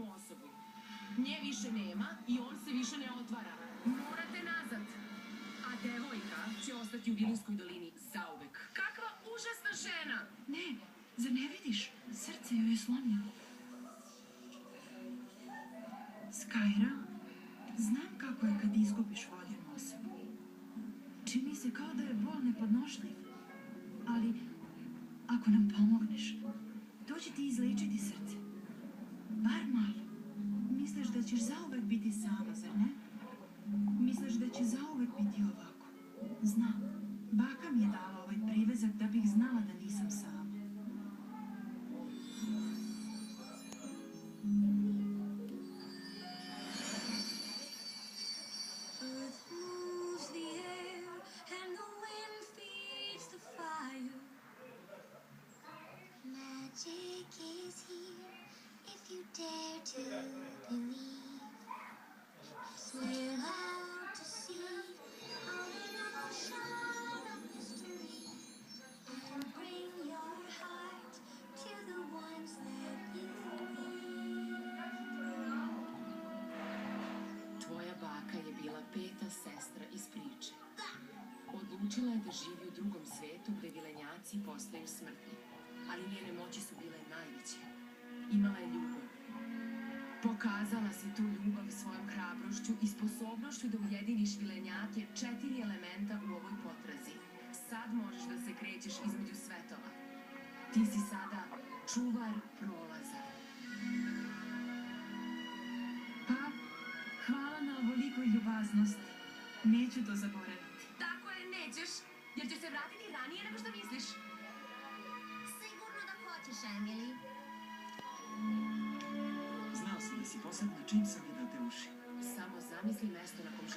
novu osobu. Nje više nema i on se više ne otvara. Morate nazad. A devojka će ostati u Vilinskoj dolini zauvek. Kakva užasna žena! Ne, zar ne vidiš? Srce joj je slomljeno. Skyra, znam kako je kad izgubiš voljenu osobu. Čini se kao da je bol nepodnošljiv. Ali, ako nam pomogneš, to će ti izlečiti srce. Bar malo. Misliš da ćeš zauvek biti sama, zar ne? Misliš da će zauvek biti ovako? Znam. Baka mi je dala ovaj privezak da bih znala da nisam sama. Magic is here if you dare to believe. Swear out to sea on an ocean of mystery and bring your heart to the ones that you need. Tvoja baka je bila peta sestra iz priče. Odlučila je da živi u drugom svetu gde vilenjaci postaju smrtni. Ali njene moći su bile najveće. Imala je ljubav. Pokazala si tu ljubav svojom hrabrošću i sposobnošću da ujediniš vilenjake 4 elementa u ovoj potrazi. Sad možeš da se krećeš između svetova. Ti si sada čuvar prolaza. Pa, hvala na ovolikoj ljubaznosti. Neću to zaboraviti. Tako je, nećeš, jer će se vratiti ranije nego što misliš. Sigurno da hoćeš, Emily. Znao sam da si posebna čim sam vidio te uši. Samo zamisli mesto na kom